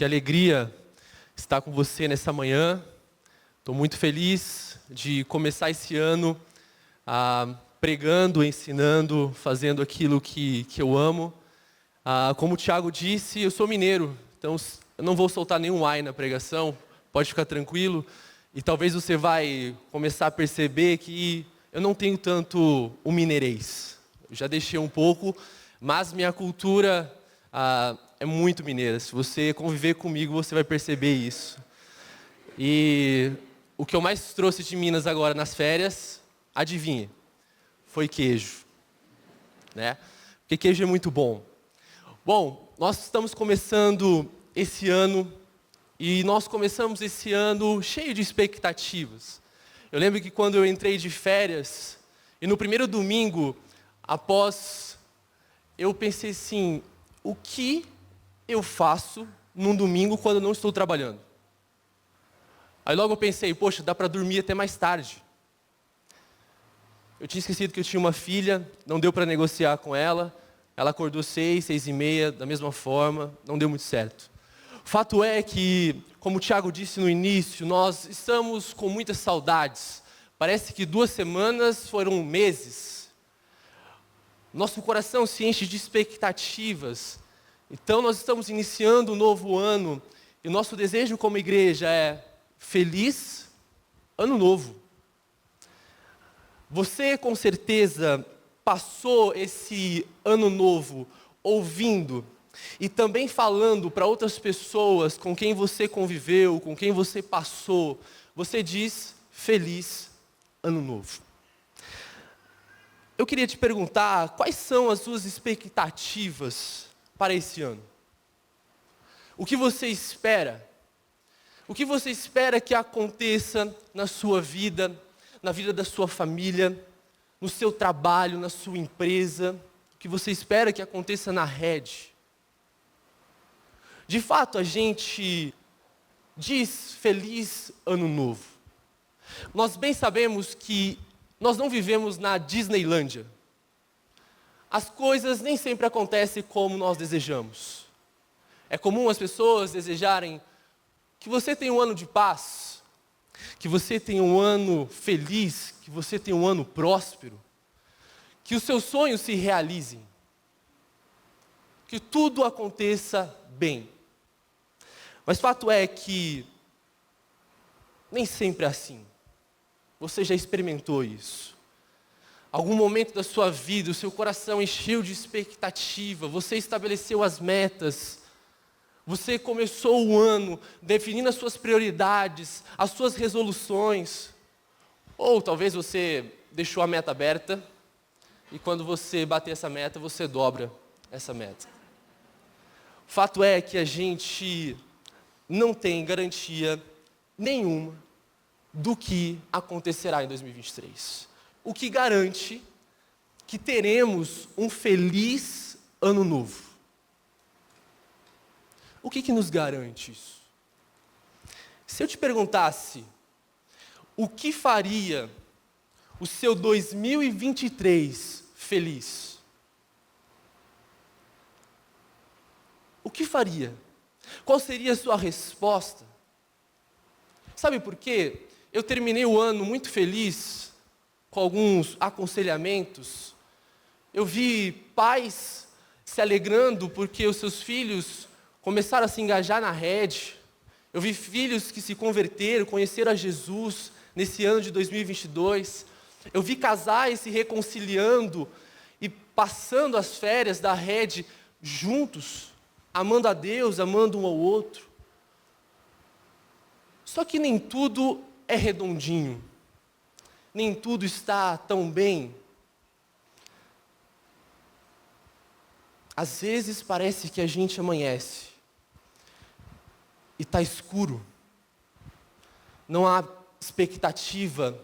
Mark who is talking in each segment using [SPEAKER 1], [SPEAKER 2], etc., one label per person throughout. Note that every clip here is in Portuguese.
[SPEAKER 1] Que alegria estar com você nessa manhã. Estou muito feliz de começar esse ano pregando, ensinando, fazendo aquilo que eu amo. Como o Thiago disse, eu sou mineiro, então eu não vou soltar nenhum ai na pregação, pode ficar tranquilo. E talvez você vai começar a perceber que eu não tenho tanto o mineirês. Eu já deixei um pouco, mas minha cultura é muito mineira. Se você conviver comigo, você vai perceber isso. E o que eu mais trouxe de Minas agora nas férias, adivinha? Foi queijo. Né? Porque queijo é muito bom. Bom, nós estamos começando esse ano, e nós começamos esse ano cheio de expectativas. Eu lembro que quando eu entrei de férias, e no primeiro domingo, eu pensei assim, o que eu faço num domingo quando eu não estou trabalhando? Aí logo eu pensei, poxa, dá para dormir até mais tarde. Eu tinha esquecido que eu tinha uma filha, não deu para negociar com ela. Ela acordou 6h30, da mesma forma, não deu muito certo. O fato é que, como o Thiago disse no início, nós estamos com muitas saudades. Parece que 2 semanas foram meses. Nosso coração se enche de expectativas. Então nós estamos iniciando um novo ano, e o nosso desejo como igreja é feliz ano novo. Você com certeza passou esse ano novo ouvindo e também falando para outras pessoas com quem você conviveu, com quem você passou. Você diz feliz ano novo. Eu queria te perguntar, quais são as suas expectativas para esse ano? O que você espera? O que você espera que aconteça na sua vida, na vida da sua família, no seu trabalho, na sua empresa? O que você espera que aconteça na rede? De fato, a gente diz feliz ano novo. Nós bem sabemos que nós não vivemos na Disneylândia. As coisas nem sempre acontecem como nós desejamos. É comum as pessoas desejarem que você tenha um ano de paz, que você tenha um ano feliz, que você tenha um ano próspero, que os seus sonhos se realizem, que tudo aconteça bem. Mas fato é que nem sempre é assim. Você já experimentou isso? Algum momento da sua vida, o seu coração encheu de expectativa, você estabeleceu as metas, você começou o ano definindo as suas prioridades, as suas resoluções. Ou talvez você deixou a meta aberta e quando você bater essa meta, você dobra essa meta. O fato é que a gente não tem garantia nenhuma do que acontecerá em 2023. O que garante que teremos um feliz ano novo? O que nos garante isso? Se eu te perguntasse, o que faria o seu 2023 feliz? O que faria? Qual seria a sua resposta? Sabe por quê? Eu terminei o ano muito feliz, com alguns aconselhamentos. Eu vi pais se alegrando porque os seus filhos começaram a se engajar na rede. Eu vi filhos que se converteram, conheceram a Jesus nesse ano de 2022. Eu vi casais se reconciliando e passando as férias da rede juntos, amando a Deus, amando um ao outro. Só que nem tudo é redondinho. Nem tudo está tão bem. Às vezes parece que a gente amanhece e está escuro. Não há expectativa,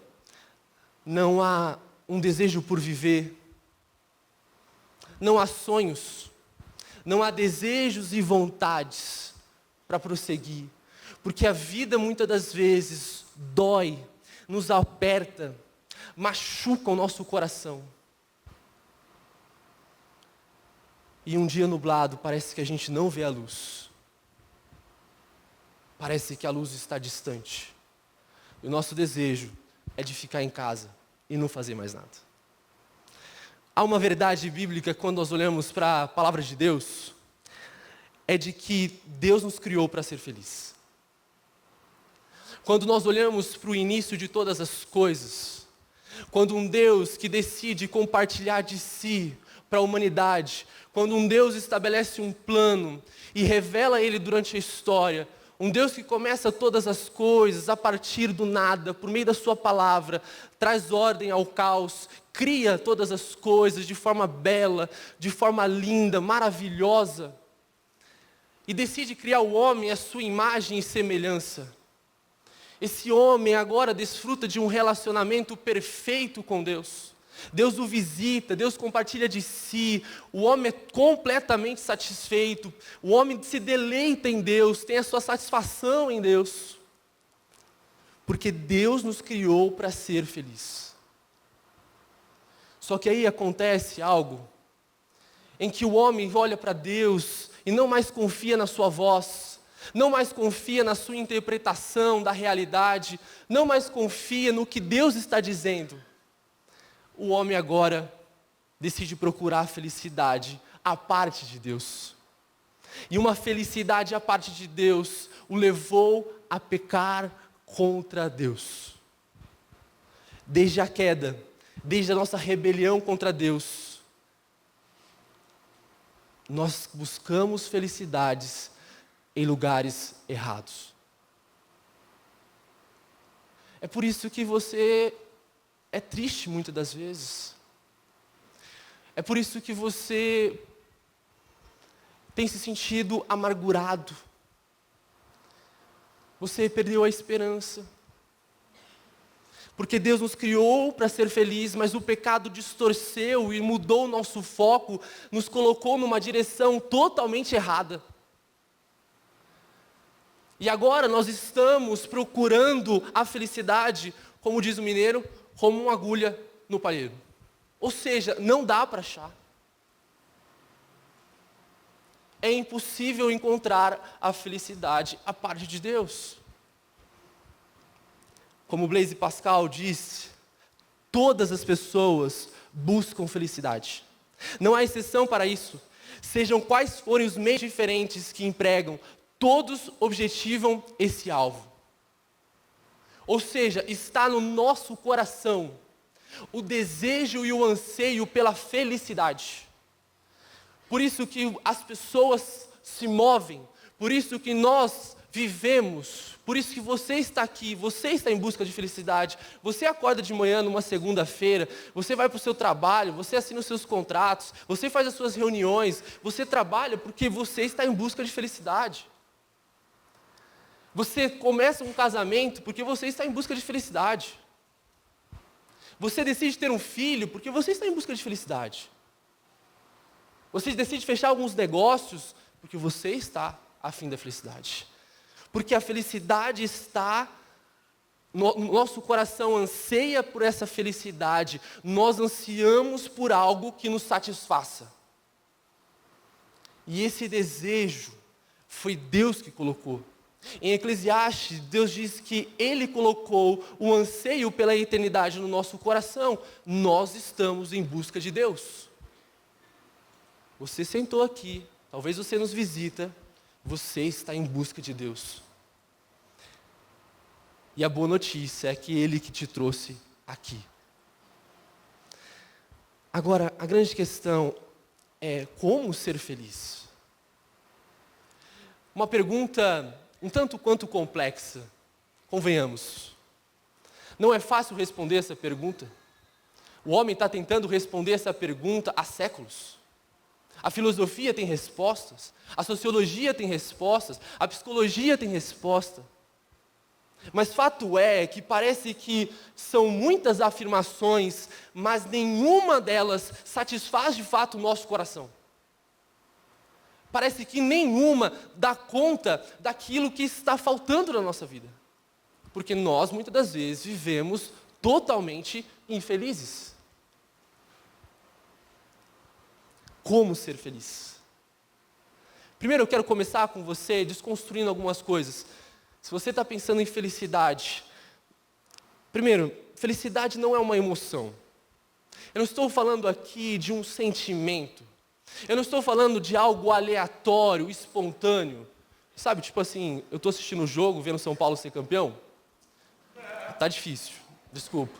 [SPEAKER 1] não há um desejo por viver, não há sonhos, não há desejos e vontades para prosseguir. Porque a vida muitas das vezes dói, nos aperta, machuca o nosso coração. E um dia nublado parece que a gente não vê a luz. Parece que a luz está distante. E o nosso desejo é de ficar em casa e não fazer mais nada. Há uma verdade bíblica quando nós olhamos para a palavra de Deus, é de que Deus nos criou para ser feliz. Quando nós olhamos para o início de todas as coisas, quando um Deus que decide compartilhar de si para a humanidade, quando um Deus estabelece um plano e revela ele durante a história, um Deus que começa todas as coisas a partir do nada, por meio da sua palavra, traz ordem ao caos, cria todas as coisas de forma bela, de forma linda, maravilhosa, e decide criar o homem à sua imagem e semelhança. Esse homem agora desfruta de um relacionamento perfeito com Deus. Deus o visita, Deus compartilha de si, o homem é completamente satisfeito, o homem se deleita em Deus, tem a sua satisfação em Deus. Porque Deus nos criou para ser feliz. Só que aí acontece algo em que o homem olha para Deus e não mais confia na sua voz, não mais confia na sua interpretação da realidade, não mais confia no que Deus está dizendo. O homem agora decide procurar a felicidade à parte de Deus. E uma felicidade à parte de Deus o levou a pecar contra Deus. Desde a queda, desde a nossa rebelião contra Deus, nós buscamos felicidades em lugares errados. É por isso que você é triste muitas das vezes. É por isso que você tem se sentido amargurado. Você perdeu a esperança. Porque Deus nos criou para ser feliz, mas o pecado distorceu e mudou o nosso foco, nos colocou numa direção totalmente errada. E agora nós estamos procurando a felicidade, como diz o mineiro, como uma agulha no palheiro. Ou seja, não dá para achar. É impossível encontrar a felicidade à parte de Deus. Como Blaise Pascal disse, todas as pessoas buscam felicidade. Não há exceção para isso. Sejam quais forem os meios diferentes que empregam, todos objetivam esse alvo. Ou seja, está no nosso coração o desejo e o anseio pela felicidade. Por isso que as pessoas se movem, por isso que nós vivemos, por isso que você está aqui, você está em busca de felicidade. Você acorda de manhã numa segunda-feira, você vai para o seu trabalho, você assina os seus contratos, você faz as suas reuniões, você trabalha porque você está em busca de felicidade. Você começa um casamento porque você está em busca de felicidade. Você decide ter um filho porque você está em busca de felicidade. Você decide fechar alguns negócios porque você está afim da felicidade. Porque a felicidade está, nosso coração anseia por essa felicidade. Nós ansiamos por algo que nos satisfaça. E esse desejo foi Deus que colocou. Em Eclesiastes, Deus diz que Ele colocou o anseio pela eternidade no nosso coração. Nós estamos em busca de Deus. Você sentou aqui, talvez você nos visita, você está em busca de Deus. E a boa notícia é que Ele que te trouxe aqui. Agora, a grande questão é como ser feliz? Uma pergunta um tanto quanto complexa, convenhamos. Não é fácil responder essa pergunta. O homem está tentando responder essa pergunta há séculos. A filosofia tem respostas, a sociologia tem respostas, a psicologia tem resposta. Mas fato é que parece que são muitas afirmações, mas nenhuma delas satisfaz de fato o nosso coração. Parece que nenhuma dá conta daquilo que está faltando na nossa vida. Porque nós, muitas das vezes, vivemos totalmente infelizes. Como ser feliz? Primeiro eu quero começar com você desconstruindo algumas coisas. Se você está pensando em felicidade, primeiro, felicidade não é uma emoção. Eu não estou falando aqui de um sentimento. Eu não estou falando de algo aleatório, espontâneo. Sabe, tipo assim, eu estou assistindo o jogo, vendo São Paulo ser campeão. Tá difícil, desculpa.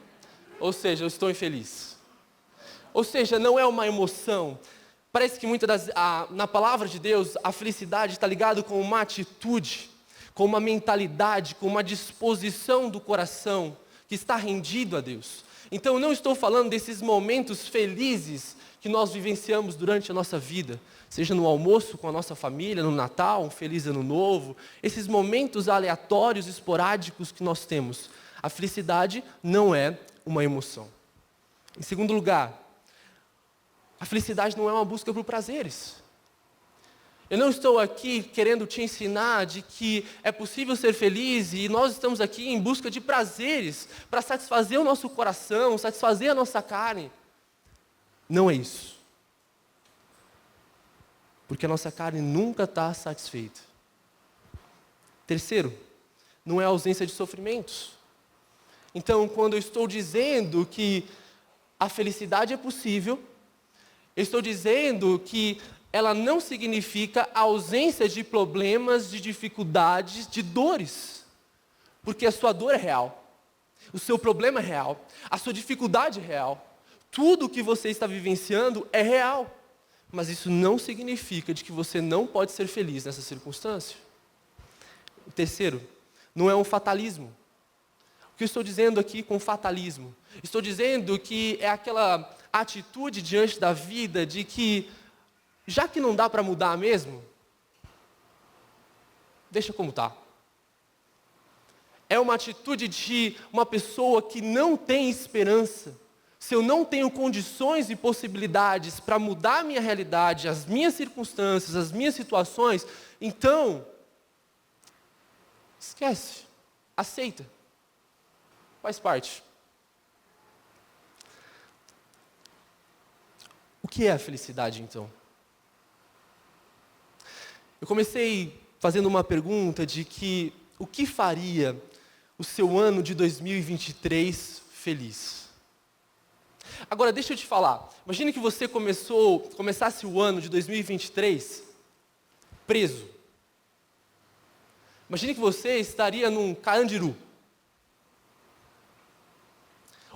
[SPEAKER 1] Ou seja, eu estou infeliz. Ou seja, não é uma emoção. Parece que na palavra de Deus, a felicidade está ligada com uma atitude, com uma mentalidade, com uma disposição do coração que está rendido a Deus. Então, eu não estou falando desses momentos felizes que nós vivenciamos durante a nossa vida, seja no almoço com a nossa família, no Natal, um feliz ano novo, esses momentos aleatórios, esporádicos que nós temos. A felicidade não é uma emoção. Em segundo lugar, a felicidade não é uma busca por prazeres. Eu não estou aqui querendo te ensinar de que é possível ser feliz e nós estamos aqui em busca de prazeres para satisfazer o nosso coração, satisfazer a nossa carne. Não é isso. Porque a nossa carne nunca está satisfeita. Terceiro, não é a ausência de sofrimentos. Então, quando eu estou dizendo que a felicidade é possível, eu estou dizendo que ela não significa a ausência de problemas, de dificuldades, de dores. Porque a sua dor é real, o seu problema é real, a sua dificuldade é real. Tudo o que você está vivenciando é real. Mas isso não significa de que você não pode ser feliz nessa circunstância. O terceiro, não é um fatalismo. O que eu estou dizendo aqui com fatalismo? Estou dizendo que é aquela atitude diante da vida de que, já que não dá para mudar mesmo, deixa como está. É uma atitude de uma pessoa que não tem esperança. Se eu não tenho condições e possibilidades para mudar a minha realidade, as minhas circunstâncias, as minhas situações, então, esquece, aceita, faz parte. O que é a felicidade, então? Eu comecei fazendo uma pergunta de que o que faria o seu ano de 2023 feliz? Agora, deixa eu te falar. Imagine que você começasse o ano de 2023 preso. Imagine que você estaria num Carandiru.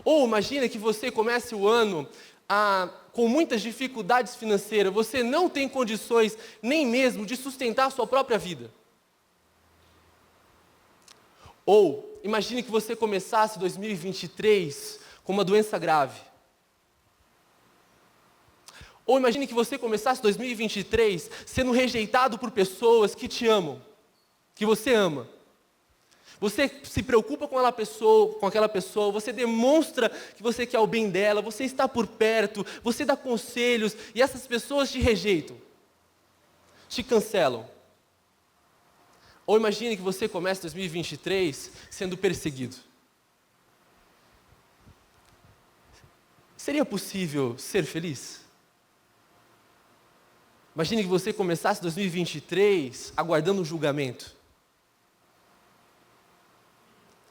[SPEAKER 1] Ou imagine que você comece o ano com muitas dificuldades financeiras. Você não tem condições nem mesmo de sustentar a sua própria vida. Ou imagine que você começasse 2023 com uma doença grave. Ou imagine que você começasse 2023 sendo rejeitado por pessoas que te amam, que você ama. Você se preocupa com aquela pessoa, você demonstra que você quer o bem dela, você está por perto, você dá conselhos e essas pessoas te rejeitam, te cancelam. Ou imagine que você comece 2023 sendo perseguido. Seria possível ser feliz? Imagine que você começasse 2023 aguardando um julgamento.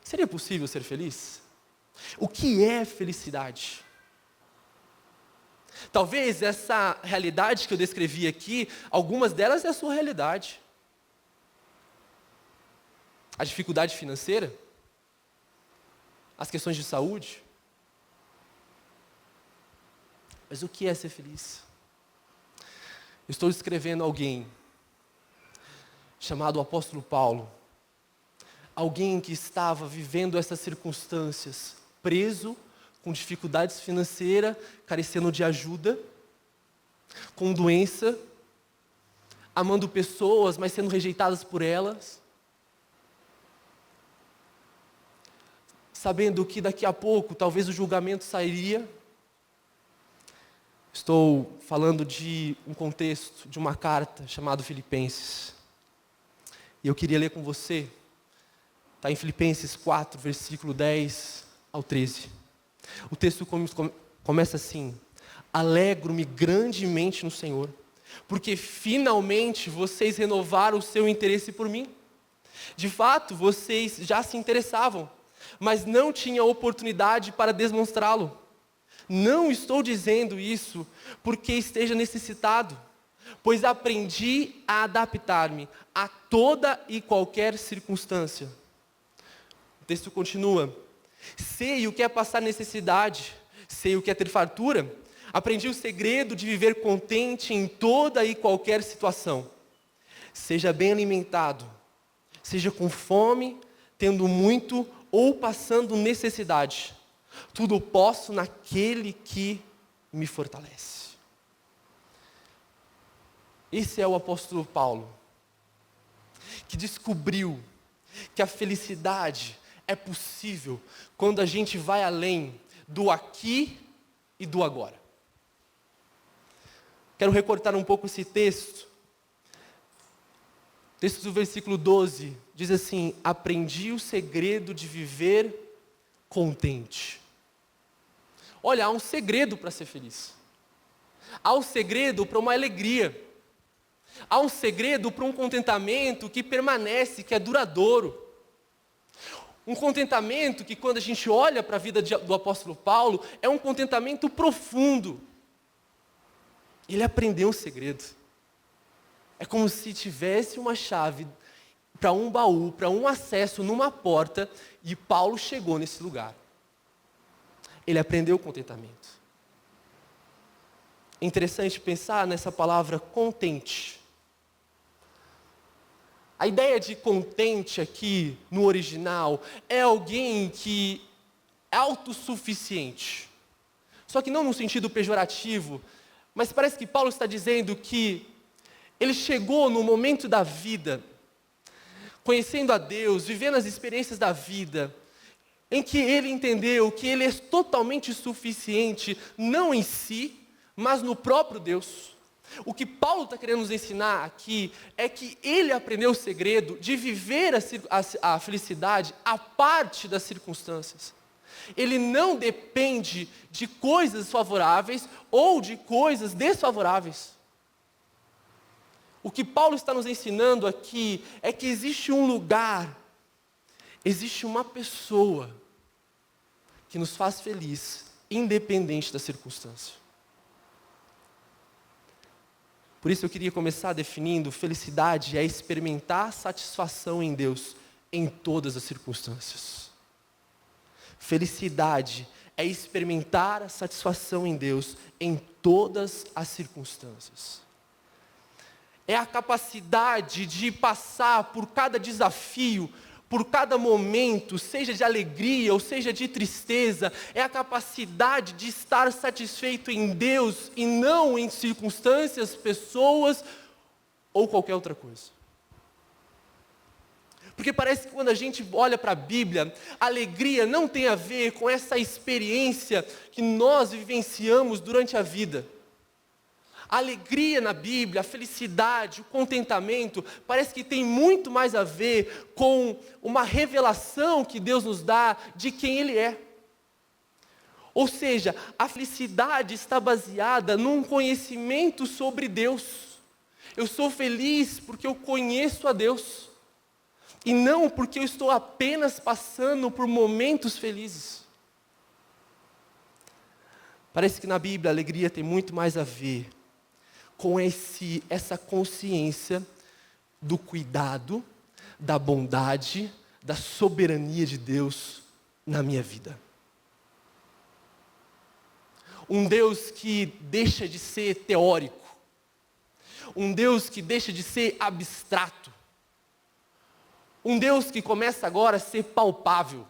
[SPEAKER 1] Seria possível ser feliz? O que é felicidade? Talvez essa realidade que eu descrevi aqui, algumas delas é a sua realidade. A dificuldade financeira, as questões de saúde. Mas o que é ser feliz? Eu estou descrevendo alguém chamado apóstolo Paulo. Alguém que estava vivendo essas circunstâncias, preso, com dificuldades financeiras, carecendo de ajuda, com doença, amando pessoas, mas sendo rejeitadas por elas, sabendo que daqui a pouco talvez o julgamento sairia. Estou falando de um contexto, de uma carta chamada Filipenses. E eu queria ler com você. Está em Filipenses 4, versículo 10 ao 13. O texto começa assim: alegro-me grandemente no Senhor, porque finalmente vocês renovaram o seu interesse por mim. De fato, vocês já se interessavam, mas não tinham oportunidade para demonstrá-lo. Não estou dizendo isso porque esteja necessitado, pois aprendi a adaptar-me a toda e qualquer circunstância. O texto continua: sei o que é passar necessidade, sei o que é ter fartura, aprendi o segredo de viver contente em toda e qualquer situação. Seja bem alimentado, seja com fome, tendo muito ou passando necessidade. Tudo posso naquele que me fortalece. Esse é o apóstolo Paulo, que descobriu que a felicidade é possível quando a gente vai além do aqui e do agora. Quero recortar um pouco esse texto. O texto do versículo 12 diz assim: aprendi o segredo de viver contente. Olha, há um segredo para ser feliz. Há um segredo para uma alegria. Há um segredo para um contentamento que permanece, que é duradouro. Um contentamento que, quando a gente olha para a vida do apóstolo Paulo, é um contentamento profundo. Ele aprendeu um segredo. É como se tivesse uma chave para um baú, para um acesso numa porta, e Paulo chegou nesse lugar. Ele aprendeu o contentamento. É interessante pensar nessa palavra contente. A ideia de contente aqui, no original, é alguém que é autossuficiente. Só que não no sentido pejorativo, mas parece que Paulo está dizendo que ele chegou no momento da vida, conhecendo a Deus, vivendo as experiências da vida, em que ele entendeu que ele é totalmente suficiente, não em si, mas no próprio Deus. O que Paulo está querendo nos ensinar aqui é que ele aprendeu o segredo de viver a felicidade à parte das circunstâncias. Ele não depende de coisas favoráveis ou de coisas desfavoráveis. O que Paulo está nos ensinando aqui é que existe um lugar, existe uma pessoa que nos faz feliz, independente da circunstância. Por isso eu queria começar definindo: felicidade é experimentar satisfação em Deus em todas as circunstâncias. Felicidade é experimentar a satisfação em Deus em todas as circunstâncias. É a capacidade de passar por cada desafio, por cada momento, seja de alegria ou seja de tristeza. É a capacidade de estar satisfeito em Deus e não em circunstâncias, pessoas ou qualquer outra coisa. Porque parece que quando a gente olha para a Bíblia, a alegria não tem a ver com essa experiência que nós vivenciamos durante a vida. A alegria na Bíblia, a felicidade, o contentamento, parece que tem muito mais a ver com uma revelação que Deus nos dá de quem Ele é. Ou seja, a felicidade está baseada num conhecimento sobre Deus. Eu sou feliz porque eu conheço a Deus, e não porque eu estou apenas passando por momentos felizes. Parece que na Bíblia a alegria tem muito mais a ver com essa consciência do cuidado, da bondade, da soberania de Deus na minha vida. Um Deus que deixa de ser teórico, um Deus que deixa de ser abstrato, um Deus que começa agora a ser palpável,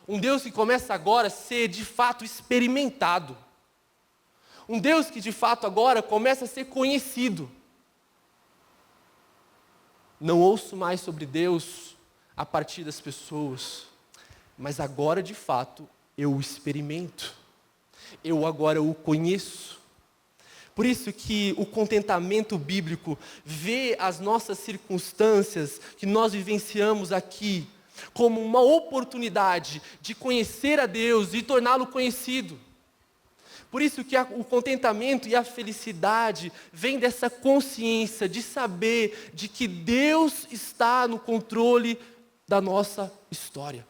[SPEAKER 1] um Deus que começa agora a ser de fato experimentado. Um Deus que de fato agora começa a ser conhecido. Não ouço mais sobre Deus a partir das pessoas, mas agora de fato eu o experimento. Eu agora o conheço. Por isso que o contentamento bíblico vê as nossas circunstâncias que nós vivenciamos aqui como uma oportunidade de conhecer a Deus e torná-lo conhecido. Por isso que o contentamento e a felicidade vem dessa consciência de saber de que Deus está no controle da nossa história.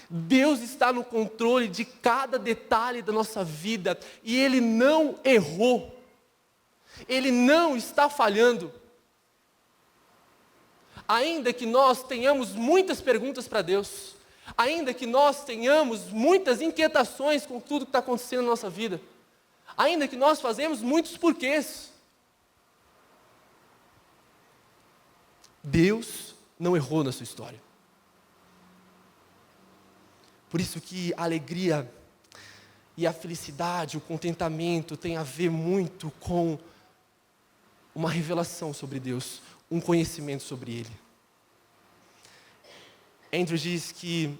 [SPEAKER 1] Deus está no controle de cada detalhe da nossa vida e Ele não errou. Ele não está falhando. Ainda que nós tenhamos muitas perguntas para Deus, ainda que nós tenhamos muitas inquietações com tudo que está acontecendo na nossa vida, ainda que nós fazemos muitos porquês, Deus não errou na sua história. Por isso que a alegria e a felicidade, o contentamento tem a ver muito com uma revelação sobre Deus, um conhecimento sobre Ele. Andrew diz que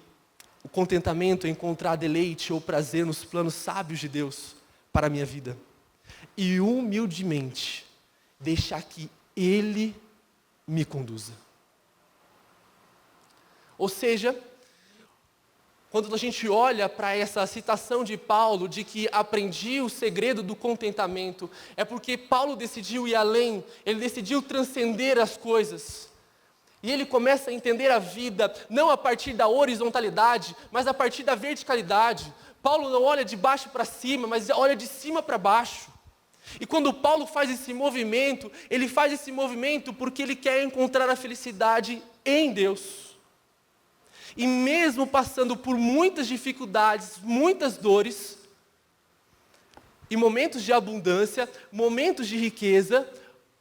[SPEAKER 1] o contentamento é encontrar deleite ou prazer nos planos sábios de Deus para a minha vida. E humildemente deixar que Ele me conduza. Ou seja, quando a gente olha para essa citação de Paulo, de que aprendi o segredo do contentamento, é porque Paulo decidiu ir além, ele decidiu transcender as coisas. E ele começa a entender a vida, não a partir da horizontalidade, mas a partir da verticalidade. Paulo não olha de baixo para cima, mas olha de cima para baixo. E quando Paulo faz esse movimento, ele faz esse movimento porque ele quer encontrar a felicidade em Deus. E mesmo passando por muitas dificuldades, muitas dores, e momentos de abundância, momentos de riqueza,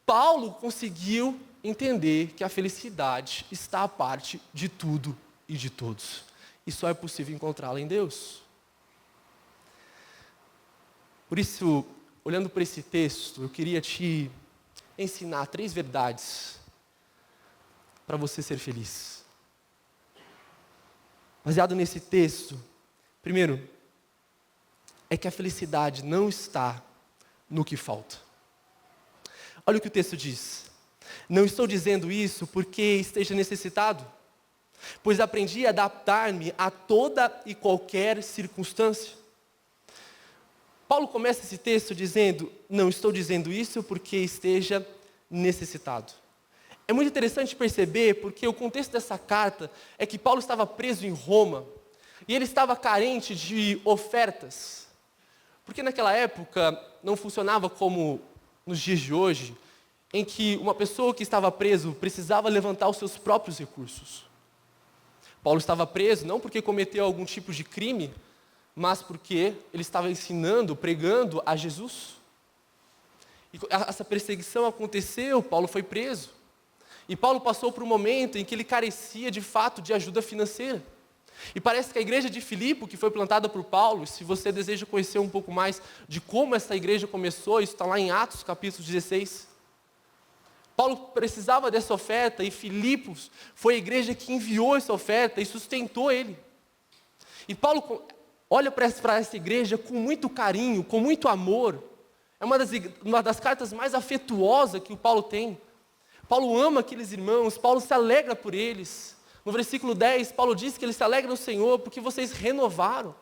[SPEAKER 1] Paulo conseguiu entender que a felicidade está à parte de tudo e de todos. E só é possível encontrá-la em Deus. Por isso, olhando para esse texto, eu queria te ensinar 3 verdades para você ser feliz. Baseado nesse texto, primeiro, é que a felicidade não está no que falta. Olha o que o texto diz. Não estou dizendo isso porque esteja necessitado, pois aprendi a adaptar-me a toda e qualquer circunstância. Paulo começa esse texto dizendo, não estou dizendo isso porque esteja necessitado. É muito interessante perceber, porque o contexto dessa carta é que Paulo estava preso em Roma, e ele estava carente de ofertas. Porque naquela época não funcionava como nos dias de hoje, em que uma pessoa que estava preso precisava levantar os seus próprios recursos. Paulo estava preso não porque cometeu algum tipo de crime, mas porque ele estava ensinando, pregando a Jesus. E essa perseguição aconteceu, Paulo foi preso. E Paulo passou por um momento em que ele carecia de fato de ajuda financeira. E parece que a igreja de Filipe, que foi plantada por Paulo, se você deseja conhecer um pouco mais de como essa igreja começou, isso está lá em Atos capítulo 16. Paulo precisava dessa oferta e Filipos foi a igreja que enviou essa oferta e sustentou ele. E Paulo olha para essa igreja com muito carinho, com muito amor. É uma das cartas mais afetuosas que o Paulo tem. Paulo ama aqueles irmãos, Paulo se alegra por eles. No versículo 10, Paulo diz que ele se alegra no Senhor porque vocês renovaram.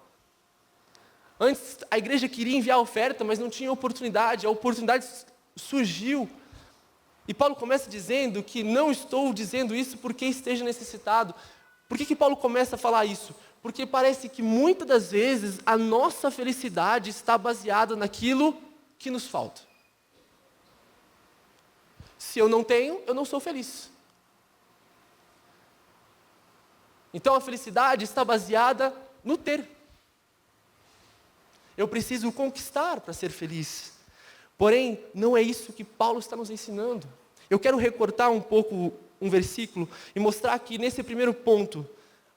[SPEAKER 1] Antes a igreja queria enviar a oferta, mas não tinha oportunidade, a oportunidade surgiu. E Paulo começa dizendo que não estou dizendo isso porque esteja necessitado. Por que Paulo começa a falar isso? Porque parece que muitas das vezes a nossa felicidade está baseada naquilo que nos falta. Se eu não tenho, eu não sou feliz. Então a felicidade está baseada no ter. Eu preciso conquistar para ser feliz. Porém, não é isso que Paulo está nos ensinando. Eu quero recortar um pouco um versículo e mostrar que nesse primeiro ponto,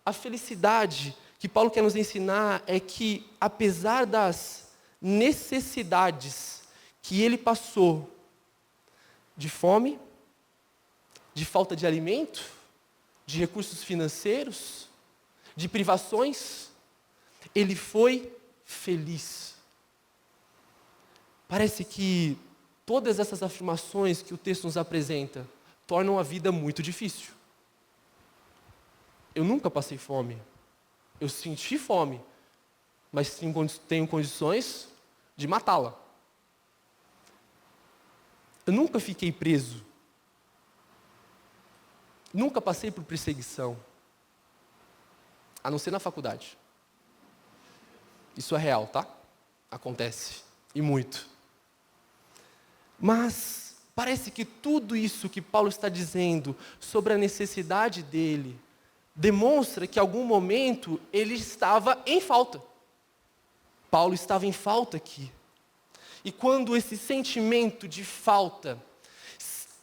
[SPEAKER 1] a felicidade que Paulo quer nos ensinar é que, apesar das necessidades que ele passou, de fome, de falta de alimento, de recursos financeiros, de privações, ele foi feliz. Parece que todas essas afirmações que o texto nos apresenta tornam a vida muito difícil. Eu nunca passei fome. Eu senti fome, mas tenho condições de matá-la. Eu nunca fiquei preso. Nunca passei por perseguição. A não ser na faculdade. Isso é real, tá? Acontece. E muito. Mas parece que tudo isso que Paulo está dizendo sobre a necessidade dele demonstra que em algum momento ele estava em falta. Paulo estava em falta aqui. E quando esse sentimento de falta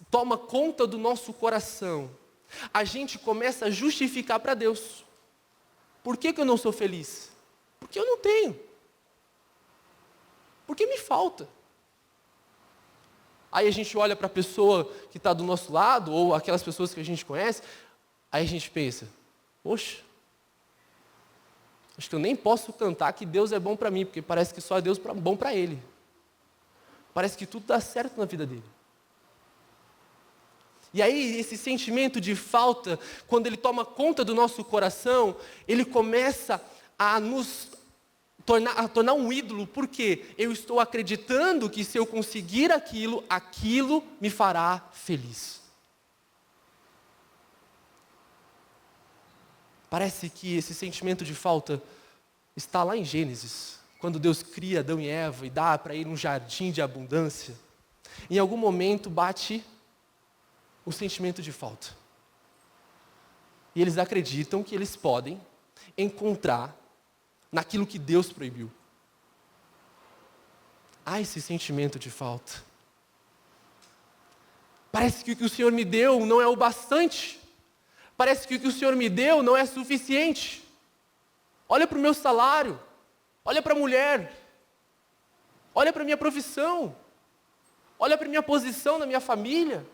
[SPEAKER 1] toma conta do nosso coração, a gente começa a justificar para Deus. Por que eu não sou feliz? Porque eu não tenho. Porque me falta. Aí a gente olha para a pessoa que está do nosso lado, ou aquelas pessoas que a gente conhece, aí a gente pensa, poxa, acho que eu nem posso cantar que Deus é bom para mim, porque parece que só é Deus bom para ele. Parece que tudo dá certo na vida dele. E aí esse sentimento de falta, quando ele toma conta do nosso coração, ele começa a nos tornar um ídolo, porque eu estou acreditando que se eu conseguir aquilo, aquilo me fará feliz. Parece que esse sentimento de falta está lá em Gênesis, quando Deus cria Adão e Eva e dá para ir num jardim de abundância. Em algum momento bate o sentimento de falta. E eles acreditam que eles podem encontrar naquilo que Deus proibiu. Há esse sentimento de falta. Parece que o que o Senhor me deu não é o bastante. Parece que o que o Senhor me deu não é suficiente. Olha para o meu salário. Olha para a mulher. Olha para a minha profissão. Olha para a minha posição na minha família.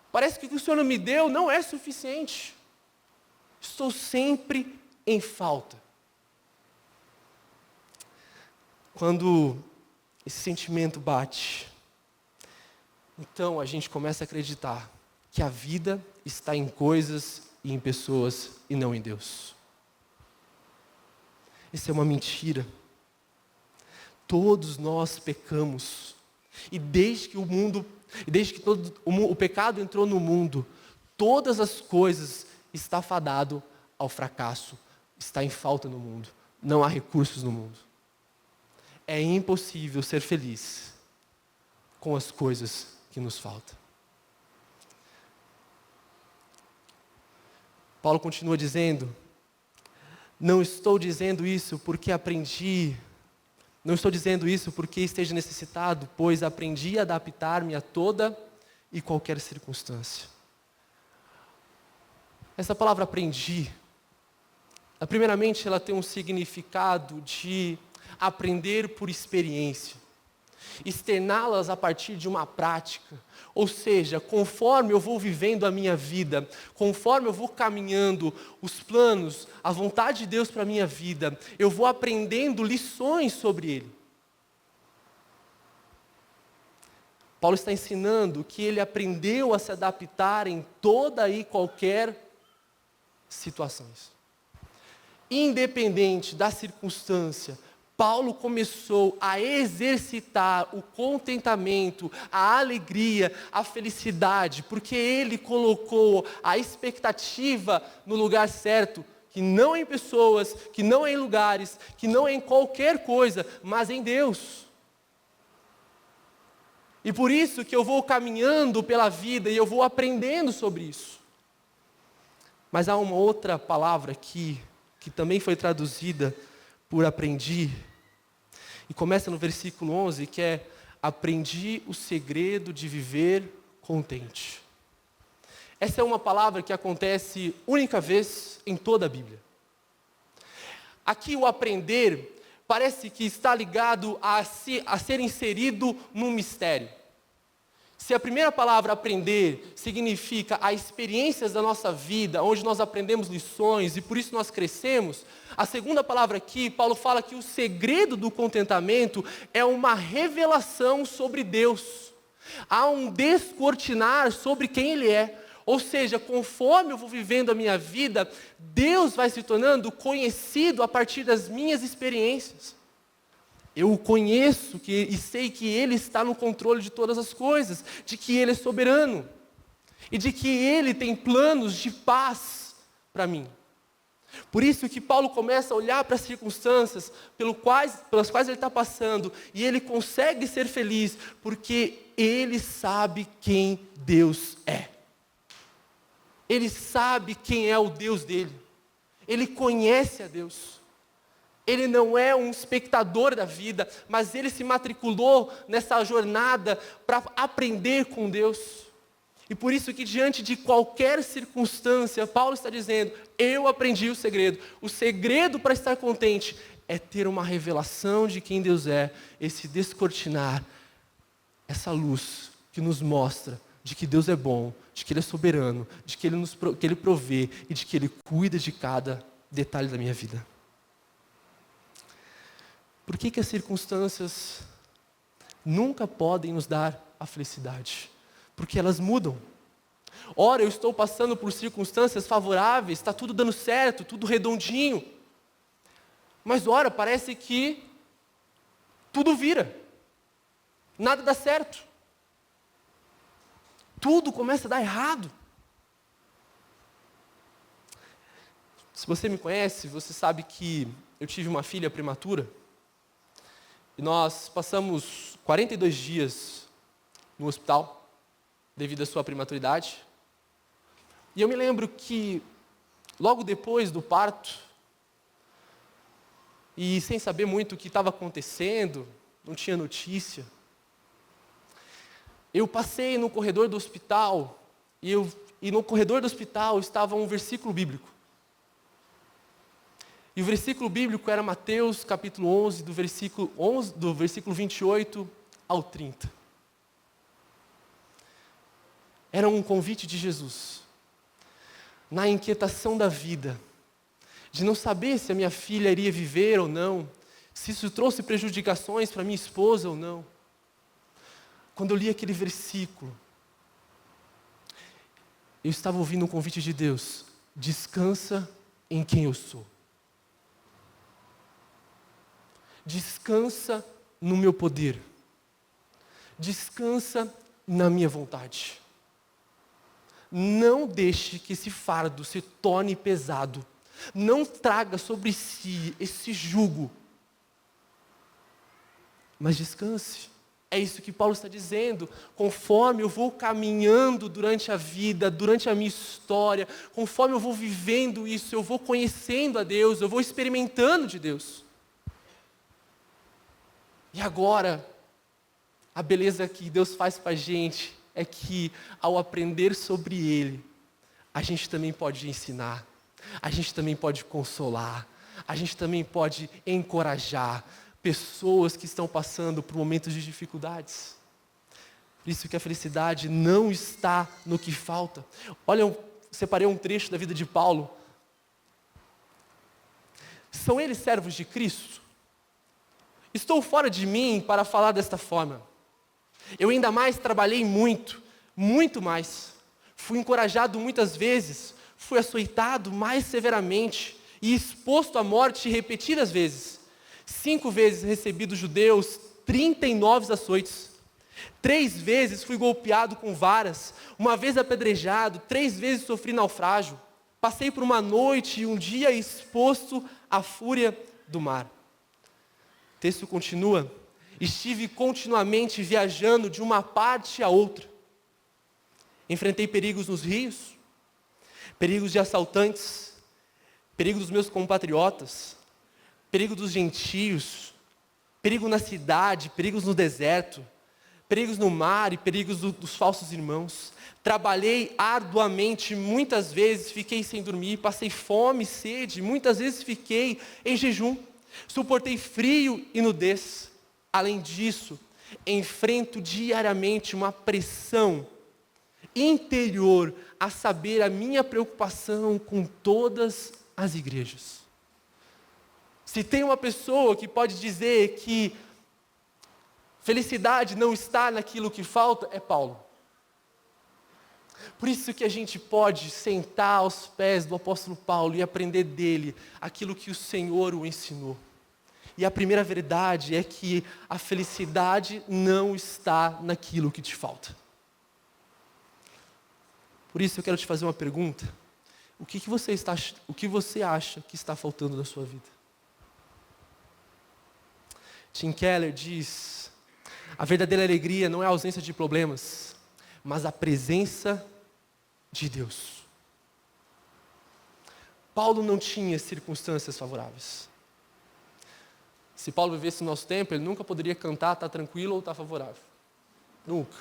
[SPEAKER 1] Parece que o que o Senhor me deu não é suficiente. Estou sempre em falta. Quando esse sentimento bate, então a gente começa a acreditar que a vida está em coisas e em pessoas e não em Deus. Isso é uma mentira. Todos nós pecamos. E desde que o pecado entrou no mundo, todas as coisas estão fadadas ao fracasso, está em falta no mundo. Não há recursos no mundo. É impossível ser feliz com as coisas que nos faltam. Paulo continua dizendo, não estou dizendo isso porque aprendi, não estou dizendo isso porque esteja necessitado, pois aprendi a adaptar-me a toda e qualquer circunstância. Essa palavra aprendi, primeiramente ela tem um significado de aprender por experiência, externá-las a partir de uma prática, ou seja, conforme eu vou vivendo a minha vida, conforme eu vou caminhando os planos, a vontade de Deus para a minha vida, eu vou aprendendo lições sobre Ele. Paulo está ensinando que ele aprendeu a se adaptar em toda e qualquer situações. Independente da circunstância, Paulo começou a exercitar o contentamento, a alegria, a felicidade, porque ele colocou a expectativa no lugar certo, que não é em pessoas, que não é em lugares, que não é em qualquer coisa, mas em Deus. E por isso que eu vou caminhando pela vida e eu vou aprendendo sobre isso. Mas há uma outra palavra aqui, que também foi traduzida por aprendi, e começa no versículo 11, que é, aprendi o segredo de viver contente. Essa é uma palavra que acontece única vez em toda a Bíblia. Aqui o aprender parece que está ligado a ser inserido num mistério. Se a primeira palavra aprender significa as experiências da nossa vida, onde nós aprendemos lições e por isso nós crescemos, a segunda palavra aqui, Paulo fala que o segredo do contentamento é uma revelação sobre Deus. Há um descortinar sobre quem Ele é. Ou seja, conforme eu vou vivendo a minha vida, Deus vai se tornando conhecido a partir das minhas experiências. Eu o conheço e sei que Ele está no controle de todas as coisas, de que Ele é soberano e de que Ele tem planos de paz para mim. Por isso que Paulo começa a olhar para as circunstâncias pelas quais ele está passando, e ele consegue ser feliz, porque ele sabe quem Deus é. Ele sabe quem é o Deus dele. Ele conhece a Deus. Ele não é um espectador da vida, mas ele se matriculou nessa jornada para aprender com Deus. E por isso que diante de qualquer circunstância, Paulo está dizendo, eu aprendi o segredo. O segredo para estar contente é ter uma revelação de quem Deus é, esse descortinar, essa luz que nos mostra de que Deus é bom, de que Ele é soberano, de que Ele provê e de que Ele cuida de cada detalhe da minha vida. Por que as circunstâncias nunca podem nos dar a felicidade? Porque elas mudam. Ora, eu estou passando por circunstâncias favoráveis, está tudo dando certo, tudo redondinho. Mas ora, parece que tudo vira. Nada dá certo. Tudo começa a dar errado. Se você me conhece, você sabe que eu tive uma filha prematura. E nós passamos 42 dias no hospital, devido à sua prematuridade. E eu me lembro que, logo depois do parto, e sem saber muito o que estava acontecendo, não tinha notícia, eu passei no corredor do hospital, e no corredor do hospital estava um versículo bíblico. E o versículo bíblico era Mateus capítulo 11, do versículo 28 ao 30. Era um convite de Jesus, na inquietação da vida, de não saber se a minha filha iria viver ou não, se isso trouxe prejudicações para minha esposa ou não. Quando eu li aquele versículo, eu estava ouvindo um convite de Deus: descansa em quem eu sou. Descansa no meu poder. Descansa na minha vontade. Não deixe que esse fardo se torne pesado. Não traga sobre si esse jugo. Mas descanse. É isso que Paulo está dizendo. Conforme eu vou caminhando durante a vida, durante a minha história, conforme eu vou vivendo isso, eu vou conhecendo a Deus, eu vou experimentando de Deus. E agora, a beleza que Deus faz para a gente é que, ao aprender sobre Ele, a gente também pode ensinar, a gente também pode consolar, a gente também pode encorajar pessoas que estão passando por momentos de dificuldades. Por isso que a felicidade não está no que falta. Olha, eu separei um trecho da vida de Paulo. São eles servos de Cristo? Estou fora de mim para falar desta forma. Eu ainda mais trabalhei muito, muito mais. Fui encorajado muitas vezes, fui açoitado mais severamente e exposto à morte repetidas vezes. 5 vezes recebi dos judeus 39 açoites. 3 vezes fui golpeado com varas, 1 vez apedrejado, 3 vezes sofri naufrágio. Passei por uma noite e um dia exposto à fúria do mar. O texto continua: estive continuamente viajando de uma parte a outra. Enfrentei perigos nos rios, perigos de assaltantes, perigo dos meus compatriotas, perigo dos gentios, perigo na cidade, perigos no deserto, perigos no mar e perigos dos falsos irmãos. Trabalhei arduamente, muitas vezes fiquei sem dormir, passei fome e sede, muitas vezes fiquei em jejum. Suportei frio e nudez. Além disso, enfrento diariamente uma pressão interior, a saber, a minha preocupação com todas as igrejas. Se tem uma pessoa que pode dizer que felicidade não está naquilo que falta, é Paulo. Por isso que a gente pode sentar aos pés do apóstolo Paulo e aprender dele aquilo que o Senhor o ensinou. E a primeira verdade é que a felicidade não está naquilo que te falta. Por isso eu quero te fazer uma pergunta. O que você acha que está faltando na sua vida? Tim Keller diz: a verdadeira alegria não é a ausência de problemas, mas a presença de Deus. Paulo não tinha circunstâncias favoráveis. Se Paulo vivesse no nosso tempo, ele nunca poderia cantar, está tranquilo ou está favorável. Nunca.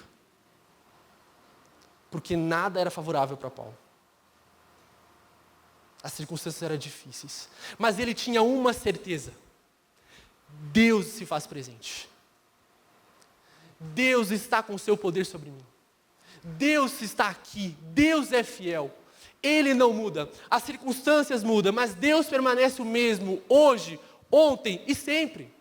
[SPEAKER 1] Porque nada era favorável para Paulo. As circunstâncias eram difíceis. Mas ele tinha uma certeza: Deus se faz presente. Deus está com o seu poder sobre mim. Deus está aqui. Deus é fiel. Ele não muda. As circunstâncias mudam, mas Deus permanece o mesmo hoje, ontem e sempre.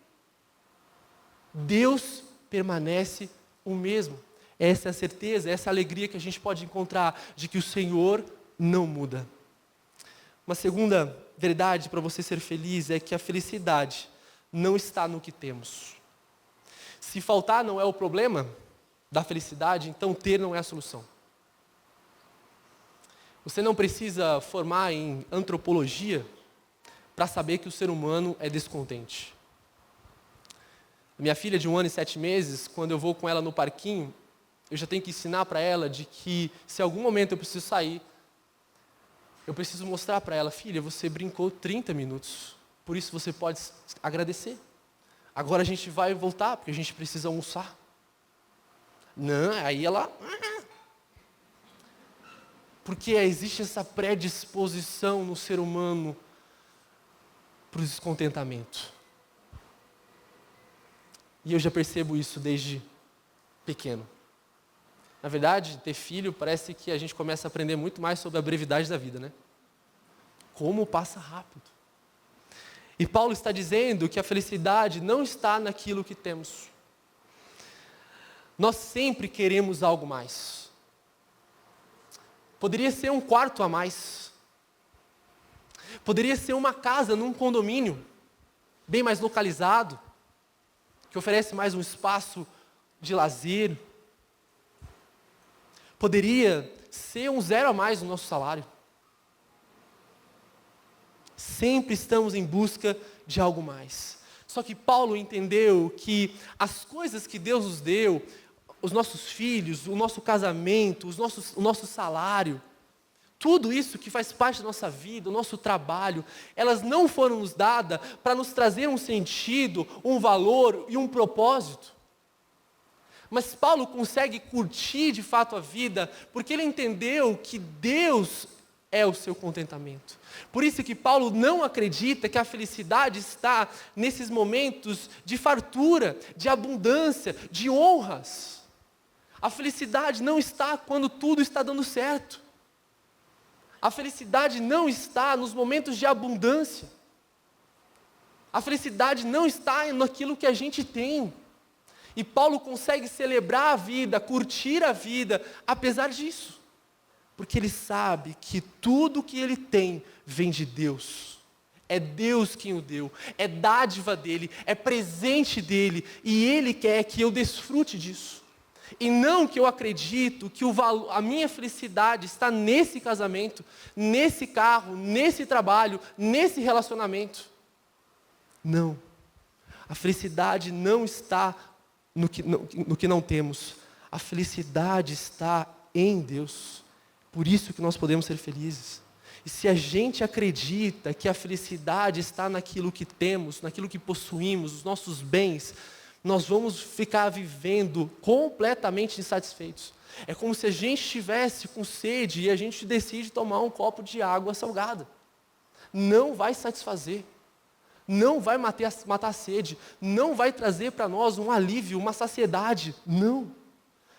[SPEAKER 1] Deus permanece o mesmo. Essa é a certeza, essa é a alegria que a gente pode encontrar de que o Senhor não muda. Uma segunda verdade para você ser feliz é que a felicidade não está no que temos. Se faltar não é o problema da felicidade, então ter não é a solução. Você não precisa formar em antropologia para saber que o ser humano é descontente. Minha filha de 1 ano e 7 meses, quando eu vou com ela no parquinho, eu já tenho que ensinar para ela de que se algum momento eu preciso sair, eu preciso mostrar para ela: filha, você brincou 30 minutos, por isso você pode agradecer. Agora a gente vai voltar, porque a gente precisa almoçar. Não, aí ela... Porque existe essa predisposição no ser humano para o descontentamento. E eu já percebo isso desde pequeno. Na verdade, ter filho parece que a gente começa a aprender muito mais sobre a brevidade da vida, né? Como passa rápido. E Paulo está dizendo que a felicidade não está naquilo que temos. Nós sempre queremos algo mais. Poderia ser um quarto a mais. Poderia ser uma casa num condomínio, bem mais localizado, que oferece mais um espaço de lazer. Poderia ser um 0 a mais no nosso salário. Sempre estamos em busca de algo mais. Só que Paulo entendeu que as coisas que Deus nos deu, os nossos filhos, o nosso casamento, o nosso salário, tudo isso que faz parte da nossa vida, o nosso trabalho, elas não foram nos dadas para nos trazer um sentido, um valor e um propósito. Mas Paulo consegue curtir de fato a vida, porque ele entendeu que Deus é o seu contentamento. Por isso que Paulo não acredita que a felicidade está nesses momentos de fartura, de abundância, de honras. A felicidade não está quando tudo está dando certo. A felicidade não está nos momentos de abundância. A felicidade não está naquilo que a gente tem. E Paulo consegue celebrar a vida, curtir a vida, apesar disso. Porque ele sabe que tudo que ele tem vem de Deus. É Deus quem o deu, é dádiva dele, é presente dele. E ele quer que eu desfrute disso. E não que eu acredito que a minha felicidade está nesse casamento, nesse carro, nesse trabalho, nesse relacionamento. Não. A felicidade não está no que não temos. A felicidade está em Deus. Por isso que nós podemos ser felizes. E se a gente acredita que a felicidade está naquilo que temos, naquilo que possuímos, os nossos bens, nós vamos ficar vivendo completamente insatisfeitos. É como se a gente estivesse com sede e a gente decide tomar um copo de água salgada. Não vai satisfazer. Não vai matar a sede. Não vai trazer para nós um alívio, uma saciedade. Não.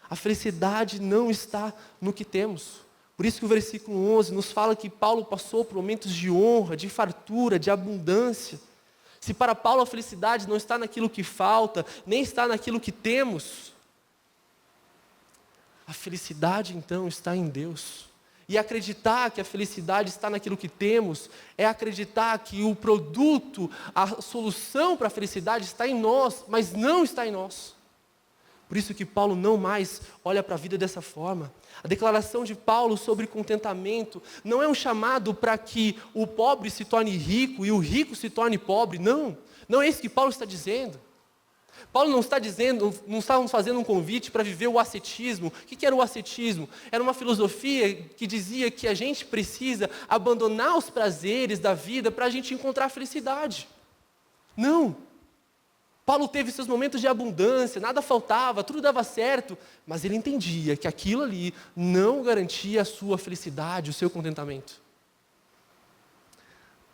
[SPEAKER 1] A felicidade não está no que temos. Por isso que o versículo 11 nos fala que Paulo passou por momentos de honra, de fartura, de abundância. Se para Paulo a felicidade não está naquilo que falta, nem está naquilo que temos, a felicidade então está em Deus. E acreditar que a felicidade está naquilo que temos, é acreditar que o produto, a solução para a felicidade está em nós, mas não está em nós. Por isso que Paulo não mais olha para a vida dessa forma. A declaração de Paulo sobre contentamento não é um chamado para que o pobre se torne rico e o rico se torne pobre, não. Não é isso que Paulo está dizendo. Paulo não está nos fazendo um convite para viver o ascetismo. O que era o ascetismo? Era uma filosofia que dizia que a gente precisa abandonar os prazeres da vida para a gente encontrar a felicidade. Não. Paulo teve seus momentos de abundância, nada faltava, tudo dava certo, mas ele entendia que aquilo ali não garantia a sua felicidade, o seu contentamento.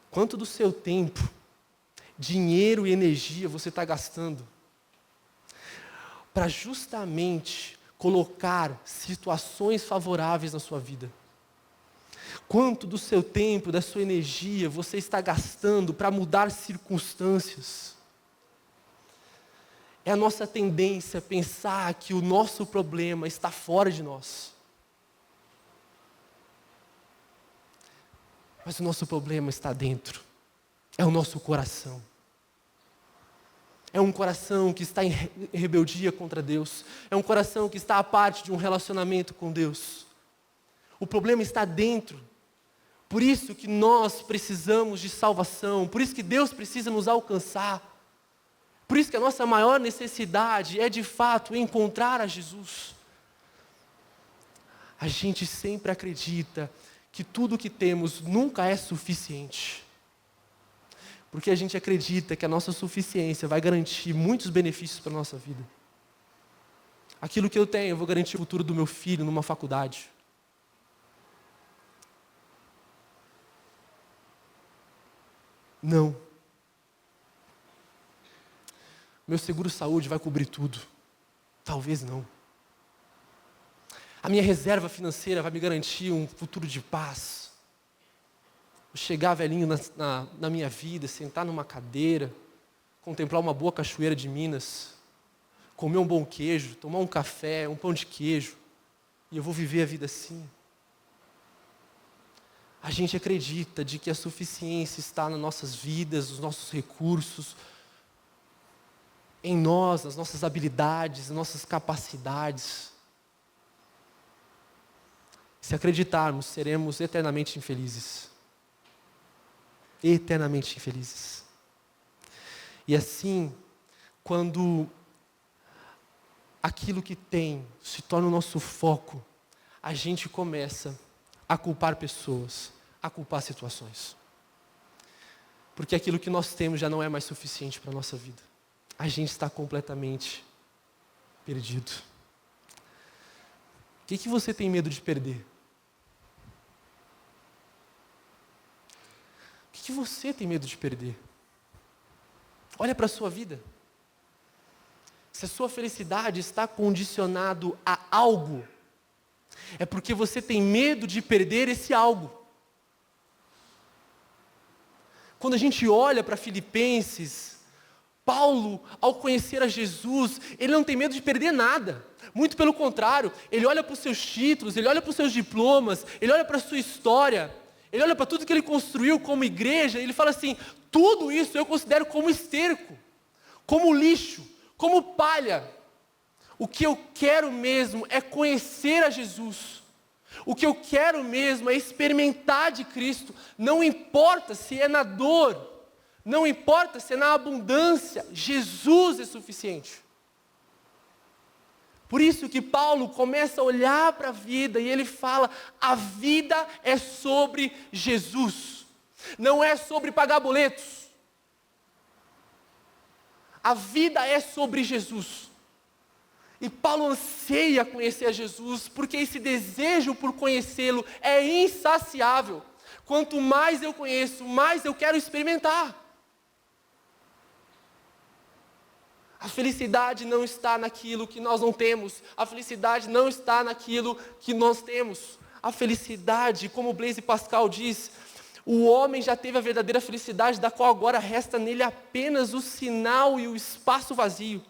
[SPEAKER 1] Quanto do seu tempo, dinheiro e energia você está gastando para justamente colocar situações favoráveis na sua vida? Quanto do seu tempo, da sua energia você está gastando para mudar circunstâncias? É a nossa tendência pensar que o nosso problema está fora de nós. Mas o nosso problema está dentro. É o nosso coração. É um coração que está em rebeldia contra Deus. É um coração que está à parte de um relacionamento com Deus. O problema está dentro. Por isso que nós precisamos de salvação. Por isso que Deus precisa nos alcançar. Por isso que a nossa maior necessidade é de fato encontrar a Jesus. A gente sempre acredita que tudo que temos nunca é suficiente. Porque a gente acredita que a nossa suficiência vai garantir muitos benefícios para a nossa vida. Aquilo que eu tenho, eu vou garantir o futuro do meu filho numa faculdade. Não. Meu seguro-saúde vai cobrir tudo. Talvez não. A minha reserva financeira vai me garantir um futuro de paz. Vou chegar velhinho na minha vida, sentar numa cadeira, contemplar uma boa cachoeira de Minas, comer um bom queijo, tomar um café, um pão de queijo, e eu vou viver a vida assim. A gente acredita de que a suficiência está nas nossas vidas, nos nossos recursos, em nós, nas nossas habilidades, nas nossas capacidades. Se acreditarmos, seremos eternamente infelizes. Eternamente infelizes. E assim, quando aquilo que tem se torna o nosso foco, a gente começa a culpar pessoas, a culpar situações. Porque aquilo que nós temos já não é mais suficiente para a nossa vida. A gente está completamente perdido. O que você tem medo de perder? O que você tem medo de perder? Olha para a sua vida. Se a sua felicidade está condicionado a algo, é porque você tem medo de perder esse algo. Quando a gente olha para Filipenses, Paulo, ao conhecer a Jesus, ele não tem medo de perder nada. Muito pelo contrário, ele olha para os seus títulos, ele olha para os seus diplomas, ele olha para a sua história, ele olha para tudo que ele construiu como igreja, e ele fala assim, tudo isso eu considero como esterco, como lixo, como palha. O que eu quero mesmo é conhecer a Jesus. O que eu quero mesmo é experimentar de Cristo. Não importa se é na dor, não importa se é na abundância, Jesus é suficiente. Por isso que Paulo começa a olhar para a vida e ele fala, a vida é sobre Jesus, não é sobre pagar boletos. A vida é sobre Jesus. E Paulo anseia conhecer a Jesus, porque esse desejo por conhecê-lo é insaciável. Quanto mais eu conheço, mais eu quero experimentar. A felicidade não está naquilo que nós não temos. A felicidade não está naquilo que nós temos. A felicidade, como Blaise Pascal diz, o homem já teve a verdadeira felicidade, da qual agora resta nele apenas o sinal e o espaço vazio,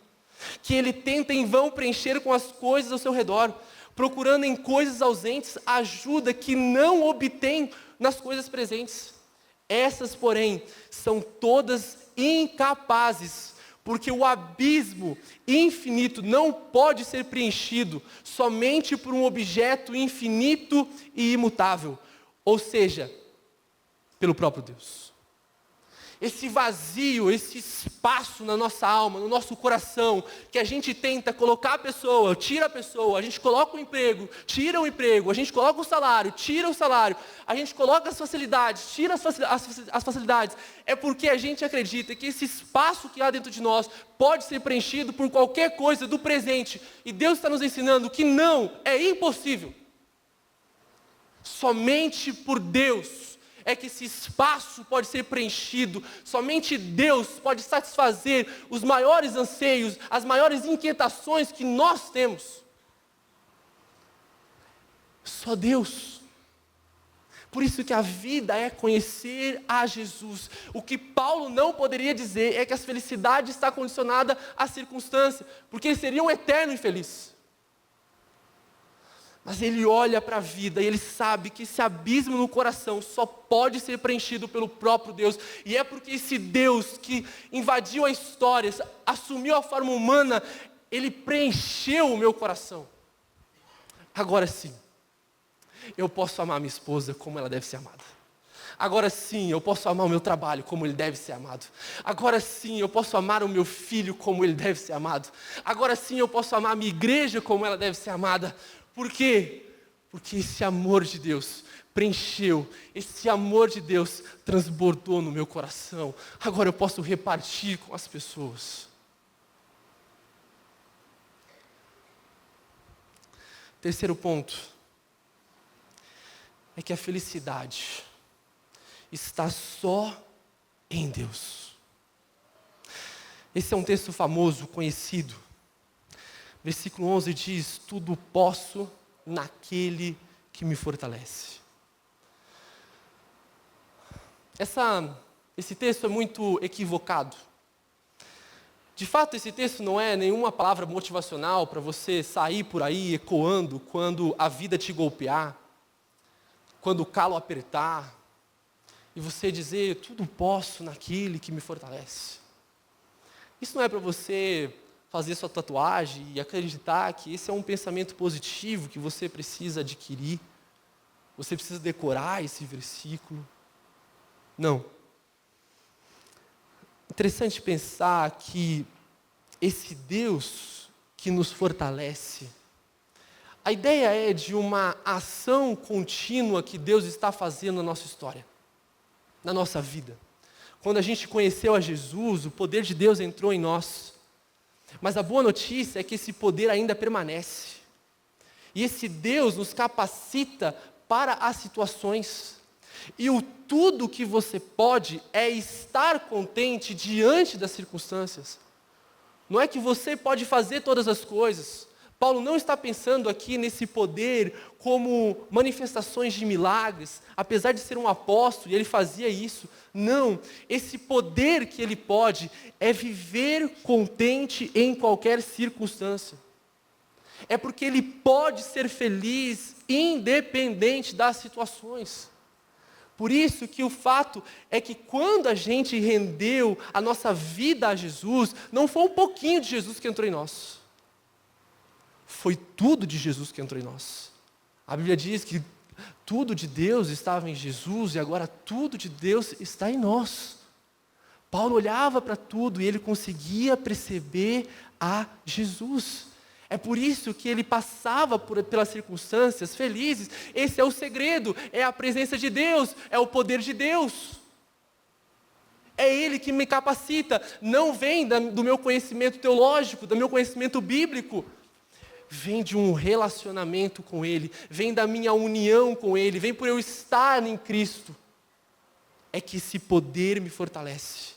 [SPEAKER 1] que ele tenta em vão preencher com as coisas ao seu redor. procurando em coisas ausentes a ajuda que não obtém nas coisas presentes. Essas, porém, são todas incapazes, porque o abismo infinito não pode ser preenchido somente por um objeto infinito e imutável, ou seja, pelo próprio Deus. Esse vazio, esse espaço na nossa alma, no nosso coração, que a gente tenta colocar a pessoa, tira a pessoa, a gente coloca o emprego, tira o emprego, a gente coloca o salário, tira o salário, a gente coloca as facilidades, tira as facilidades, é porque a gente acredita que esse espaço que há dentro de nós pode ser preenchido por qualquer coisa do presente, e Deus está nos ensinando que não, é impossível. Somente por Deus é que esse espaço pode ser preenchido, somente Deus pode satisfazer os maiores anseios, as maiores inquietações que nós temos. Só Deus. Por isso que a vida é conhecer a Jesus. O que Paulo não poderia dizer é que a felicidade está condicionada à circunstância, porque ele seria um eterno infeliz. Mas ele olha para a vida e ele sabe que esse abismo no coração só pode ser preenchido pelo próprio Deus. E é porque esse Deus que invadiu a história, assumiu a forma humana, ele preencheu o meu coração. Agora sim, eu posso amar minha esposa como ela deve ser amada. Agora sim, eu posso amar o meu trabalho como ele deve ser amado. Agora sim, eu posso amar o meu filho como ele deve ser amado. Agora sim, eu posso amar a minha igreja como ela deve ser amada. Por quê? Porque esse amor de Deus preencheu, esse amor de Deus transbordou no meu coração. Agora eu posso repartir com as pessoas. Terceiro ponto é que a felicidade está só em Deus. Esse é um texto famoso, conhecido. Versículo 11 diz: tudo posso naquele que me fortalece. Esse texto é muito equivocado. De fato, esse texto não é nenhuma palavra motivacional para você sair por aí ecoando quando a vida te golpear, quando o calo apertar, e você dizer: tudo posso naquele que me fortalece. Isso não é para você fazer sua tatuagem e acreditar que esse é um pensamento positivo que você precisa adquirir. Você precisa decorar esse versículo. Não. Interessante pensar que esse Deus que nos fortalece, a ideia é de uma ação contínua que Deus está fazendo na nossa história, na nossa vida. Quando a gente conheceu a Jesus, o poder de Deus entrou em nós. Mas a boa notícia é que esse poder ainda permanece. E esse Deus nos capacita para as situações. E o tudo que você pode é estar contente diante das circunstâncias. Não é que você pode fazer todas as coisas. Paulo não está pensando aqui nesse poder como manifestações de milagres, apesar de ser um apóstolo e ele fazia isso. Não, esse poder que ele pode é viver contente em qualquer circunstância. É porque ele pode ser feliz independente das situações. Por isso que o fato é que quando a gente rendeu a nossa vida a Jesus, não foi um pouquinho de Jesus que entrou em nós. Foi tudo de Jesus que entrou em nós. A Bíblia diz que tudo de Deus estava em Jesus e agora tudo de Deus está em nós. Paulo olhava para tudo e ele conseguia perceber a Jesus. É por isso que ele passava pelas circunstâncias felizes. Esse é o segredo, é a presença de Deus, é o poder de Deus. É Ele que me capacita, não vem do meu conhecimento teológico, do meu conhecimento bíblico. Vem de um relacionamento com Ele, vem da minha união com Ele, vem por eu estar em Cristo. É que esse poder me fortalece.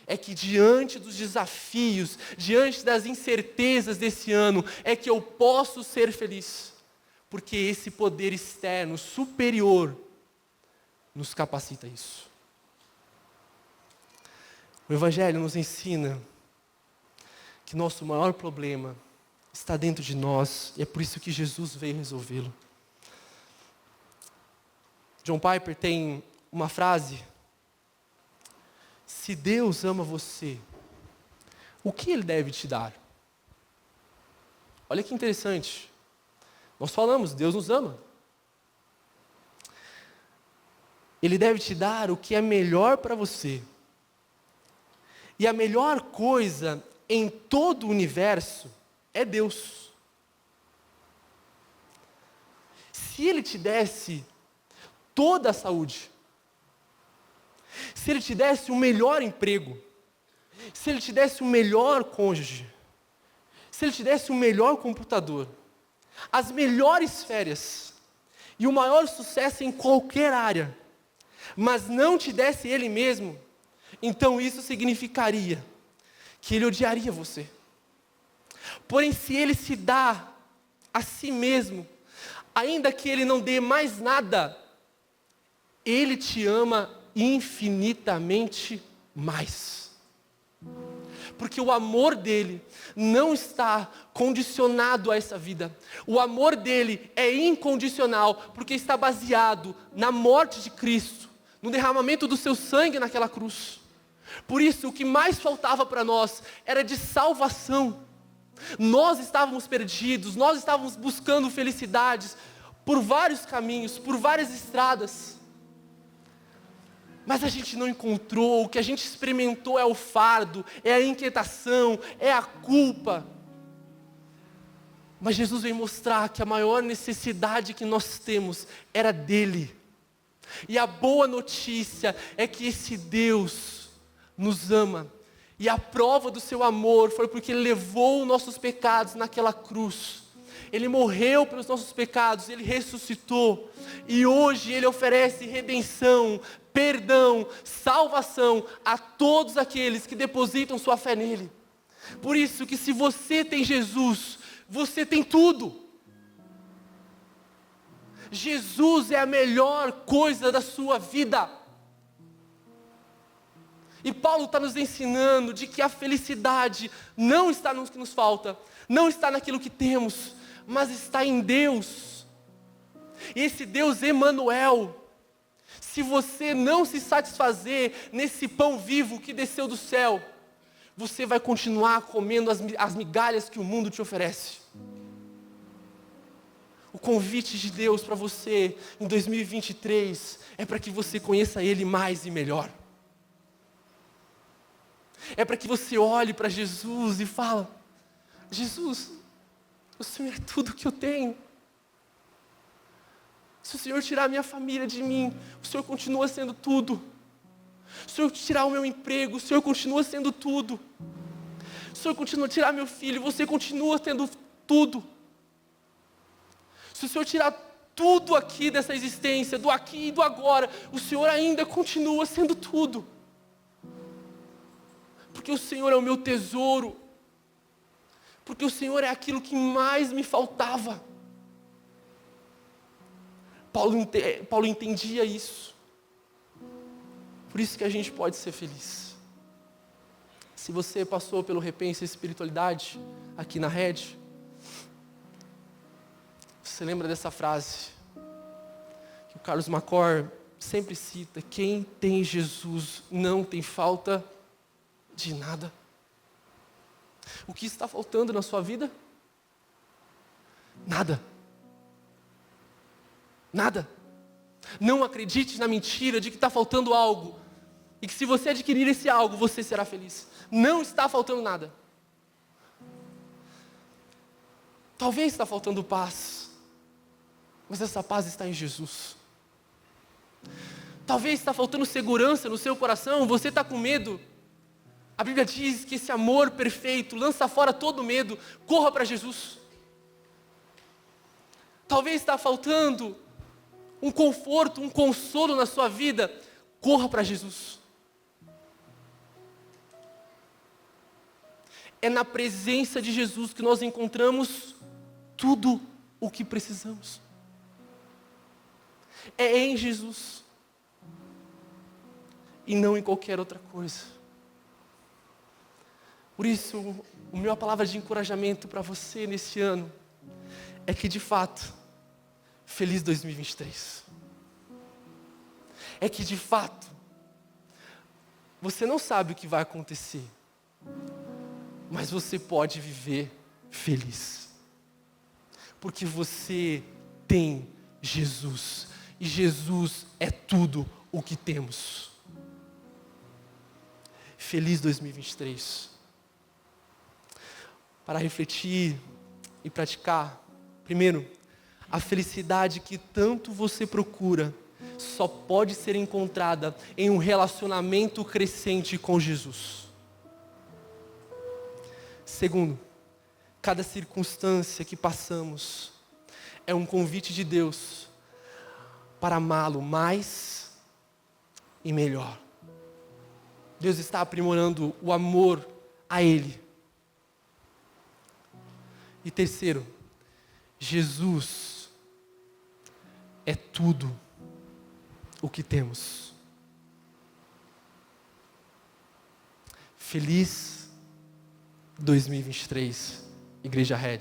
[SPEAKER 1] É que diante dos desafios, diante das incertezas desse ano, é que eu posso ser feliz. Porque esse poder externo, superior, nos capacita a isso. O Evangelho nos ensina que nosso maior problema está dentro de nós, e é por isso que Jesus veio resolvê-lo. John Piper tem uma frase: se Deus ama você, o que Ele deve te dar? Olha que interessante. Nós falamos, Deus nos ama. Ele deve te dar o que é melhor para você. E a melhor coisa em todo o universo é Deus. Se Ele te desse toda a saúde, se Ele te desse o melhor emprego, se Ele te desse o melhor cônjuge, se Ele te desse o melhor computador, as melhores férias e o maior sucesso em qualquer área, mas não te desse Ele mesmo, então isso significaria que Ele odiaria você. Porém, se Ele se dá a si mesmo, ainda que Ele não dê mais nada, Ele te ama infinitamente mais. Porque o amor dele não está condicionado a essa vida. O amor dele é incondicional, porque está baseado na morte de Cristo, no derramamento do seu sangue naquela cruz. Por isso, o que mais faltava para nós era de salvação. Nós estávamos perdidos, nós estávamos buscando felicidades por vários caminhos, por várias estradas. Mas a gente não encontrou, o que a gente experimentou é o fardo, é a inquietação, é a culpa. Mas Jesus veio mostrar que a maior necessidade que nós temos era dele. E a boa notícia é que esse Deus nos ama. E a prova do seu amor foi porque Ele levou os nossos pecados naquela cruz. Ele morreu pelos nossos pecados, Ele ressuscitou. E hoje Ele oferece redenção, perdão, salvação a todos aqueles que depositam sua fé nele. Por isso que se você tem Jesus, você tem tudo. Jesus é a melhor coisa da sua vida. E Paulo está nos ensinando de que a felicidade não está no que nos falta, não está naquilo que temos, mas está em Deus. E esse Deus Emanuel, se você não se satisfazer nesse pão vivo que desceu do céu, você vai continuar comendo as migalhas que o mundo te oferece. O convite de Deus para você em 2023 é para que você conheça Ele mais e melhor. É para que você olhe para Jesus e fale: Jesus, o Senhor é tudo que eu tenho. Se o Senhor tirar a minha família de mim, o Senhor continua sendo tudo. Se o Senhor tirar o meu emprego, o Senhor continua sendo tudo. Se o Senhor continua tirar meu filho, você continua tendo tudo. Se o Senhor tirar tudo aqui dessa existência, do aqui e do agora, o Senhor ainda continua sendo tudo. Porque o Senhor é o meu tesouro. Porque o Senhor é aquilo que mais me faltava. Paulo entendia isso. Por isso que a gente pode ser feliz. Se você passou pelo Repense Espiritualidade, aqui na Rede, você lembra dessa frase que o Carlos Macor sempre cita: quem tem Jesus não tem falta de nada. O que está faltando na sua vida? Nada. Nada. Não acredite na mentira de que está faltando algo, e que se você adquirir esse algo, você será feliz. Não está faltando nada. Talvez está faltando paz, mas essa paz está em Jesus. Talvez está faltando segurança no seu coração, você está com medo. A Bíblia diz que esse amor perfeito lança fora todo medo. Corra para Jesus. Talvez está faltando um conforto, um consolo na sua vida. Corra para Jesus. É na presença de Jesus que nós encontramos tudo o que precisamos. É em Jesus e não em qualquer outra coisa. Por isso, a minha palavra de encorajamento para você nesse ano é que, de fato, feliz 2023. É que, de fato, você não sabe o que vai acontecer, mas você pode viver feliz. Porque você tem Jesus. E Jesus é tudo o que temos. Feliz 2023. Para refletir e praticar, primeiro, a felicidade que tanto você procura só pode ser encontrada em um relacionamento crescente com Jesus. Segundo, cada circunstância que passamos é um convite de Deus para amá-lo mais e melhor. Deus está aprimorando o amor a Ele. E terceiro, Jesus é tudo o que temos. Feliz 2023, Igreja Red.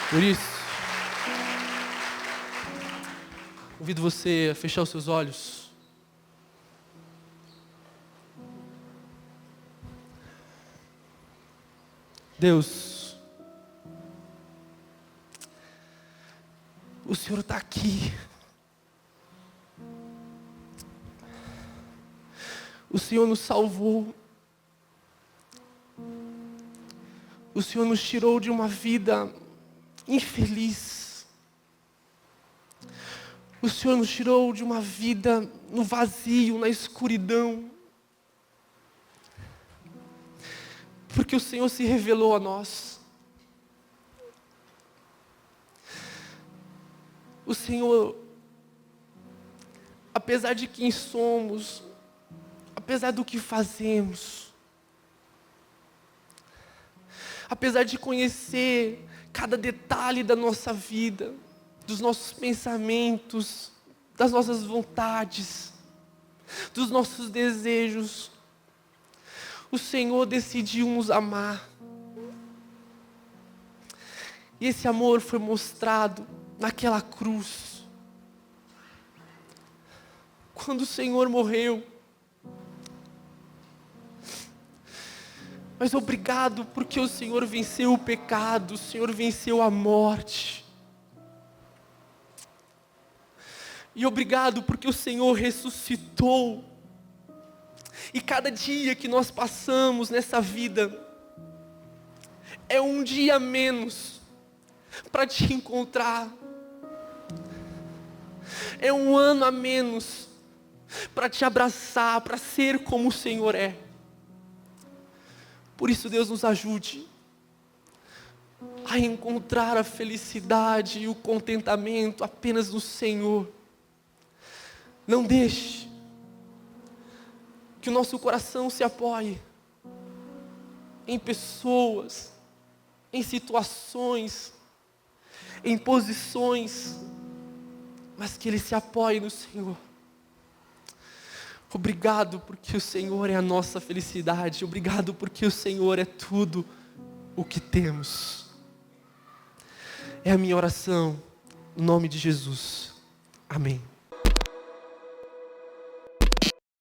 [SPEAKER 1] Por isso, convido você a fechar os seus olhos. Deus, o Senhor está aqui. O Senhor nos salvou. O Senhor nos tirou de uma vida infeliz. O Senhor nos tirou de uma vida no vazio, na escuridão. Porque o Senhor se revelou a nós. O Senhor, apesar de quem somos, apesar do que fazemos, apesar de conhecer cada detalhe da nossa vida, dos nossos pensamentos, das nossas vontades, dos nossos desejos, o Senhor decidiu nos amar. E esse amor foi mostrado naquela cruz. Quando o Senhor morreu. Mas obrigado porque o Senhor venceu o pecado, o Senhor venceu a morte. E obrigado porque o Senhor ressuscitou. E cada dia que nós passamos nessa vida é um dia a menos para te encontrar. É um ano a menos para te abraçar, para ser como o Senhor é. Por isso, Deus, nos ajude a encontrar a felicidade e o contentamento apenas no Senhor. Não deixe que o nosso coração se apoie em pessoas, em situações, em posições, mas que ele se apoie no Senhor. Obrigado porque o Senhor é a nossa felicidade. Obrigado porque o Senhor é tudo o que temos. É a minha oração, em nome de Jesus. Amém.